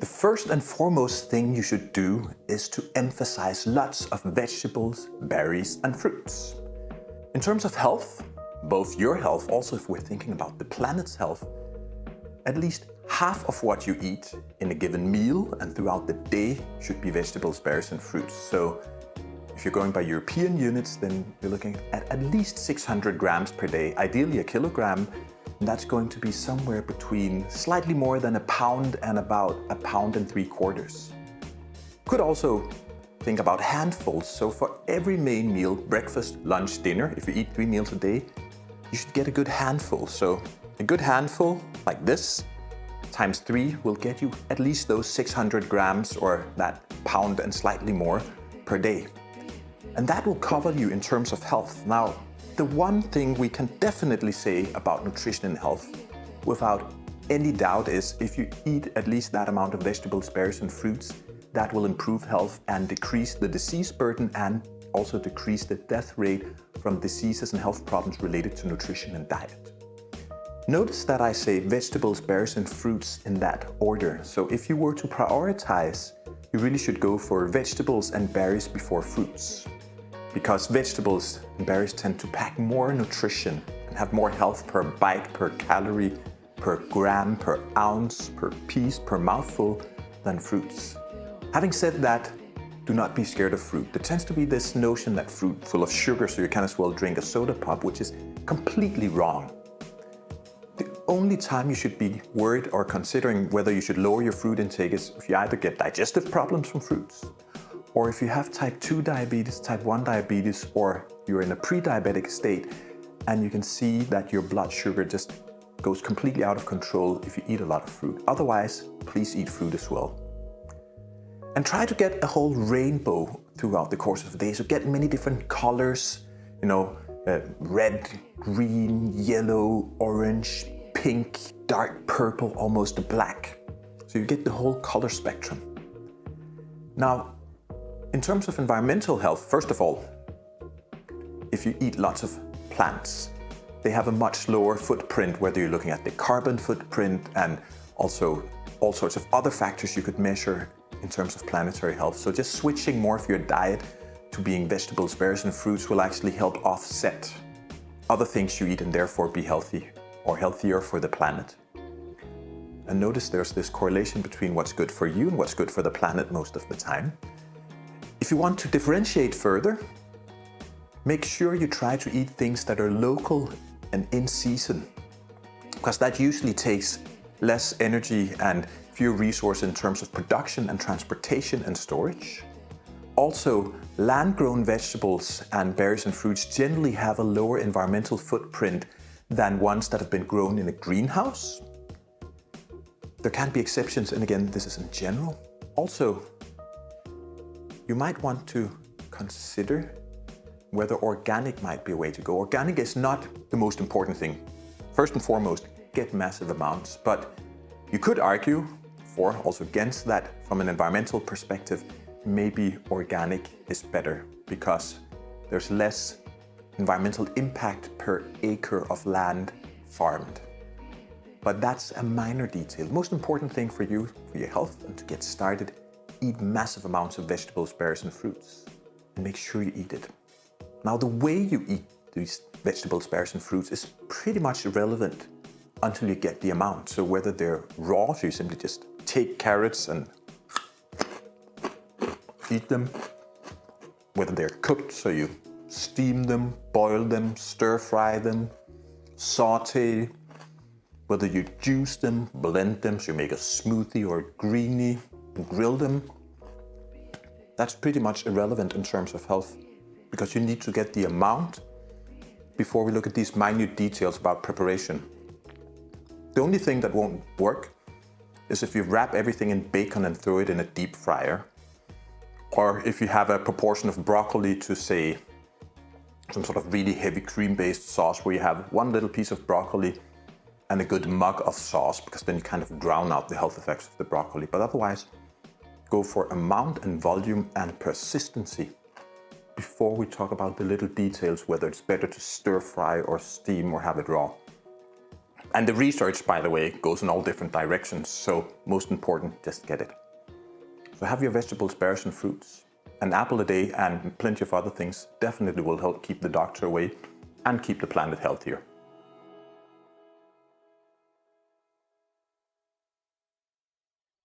The first and foremost thing you should do is to emphasize lots of vegetables, berries, and fruits. In terms of health, both your health, also if we're thinking about the planet's health, at least half of what you eat in a given meal and throughout the day should be vegetables, berries, and fruits. So if you're going by European units, then you're looking at least 600 grams per day, ideally a kilogram, and that's going to be somewhere between slightly more than a pound and about a pound and 3/4. Could also think about handfuls. So for every main meal, breakfast, lunch, dinner, if you eat 3 meals a day, you should get a good handful. So a good handful like this times 3 will get you at least those 600 grams or that pound and slightly more per day. And that will cover you in terms of health. Now, the one thing we can definitely say about nutrition and health without any doubt is if you eat at least that amount of vegetables, berries, and fruits, that will improve health and decrease the disease burden and also decrease the death rate from diseases and health problems related to nutrition and diet. Notice that I say vegetables, berries, and fruits in that order. So if you were to prioritize, you really should go for vegetables and berries before fruits, because vegetables and berries tend to pack more nutrition and have more health per bite, per calorie, per gram, per ounce, per piece, per mouthful than fruits. Having said that, do not be scared of fruit. There tends to be this notion that fruit full of sugar, so you can as well drink a soda pop, which is completely wrong. The only time you should be worried or considering whether you should lower your fruit intake is if you either get digestive problems from fruits, or if you have type 2 diabetes, type 1 diabetes, or you're in a pre-diabetic state and you can see that your blood sugar just goes completely out of control if you eat a lot of fruit. Otherwise, please eat fruit as well. And try to get a whole rainbow throughout the course of the day. So get many different colors, red, green, yellow, orange, pink, dark purple, almost black. So you get the whole color spectrum. Now, in terms of environmental health, first of all, if you eat lots of plants, they have a much lower footprint, whether you're looking at the carbon footprint and also all sorts of other factors you could measure in terms of planetary health. So just switching more of your diet to being vegetables, berries, and fruits will actually help offset other things you eat and therefore be healthy or healthier for the planet. And notice there's this correlation between what's good for you and what's good for the planet most of the time. If you want to differentiate further, make sure you try to eat things that are local and in season, because that usually takes less energy and fewer resources in terms of production and transportation and storage. Also, land-grown vegetables and berries and fruits generally have a lower environmental footprint than ones that have been grown in a greenhouse. There can be exceptions, and again, this is in general. Also, you might want to consider whether organic might be a way to go. Organic is not the most important thing. First and foremost, get massive amounts, but you could argue for, also against that, from an environmental perspective, maybe organic is better because there's less environmental impact per acre of land farmed. But that's a minor detail. The most important thing for you, for your health and to get started, eat massive amounts of vegetables, berries, and fruits, and make sure you eat it. Now, the way you eat these vegetables, berries, and fruits is pretty much irrelevant until you get the amount. So whether they're raw, so you simply just take carrots and eat them, whether they're cooked, so you steam them, boil them, stir fry them, saute, whether you juice them, blend them, so you make a smoothie or a greenie, and grill them, that's pretty much irrelevant in terms of health, because you need to get the amount before we look at these minute details about preparation. The only thing that won't work is if you wrap everything in bacon and throw it in a deep fryer, or if you have a proportion of broccoli to, say, some sort of really heavy cream-based sauce where you have one little piece of broccoli and a good mug of sauce, because then you kind of drown out the health effects of the broccoli. But otherwise, go for amount and volume and persistency before we talk about the little details, whether it's better to stir fry or steam or have it raw. And the research, by the way, goes in all different directions. So most important, just get it. So have your vegetables, berries and fruits. An apple a day and plenty of other things definitely will help keep the doctor away and keep the planet healthier.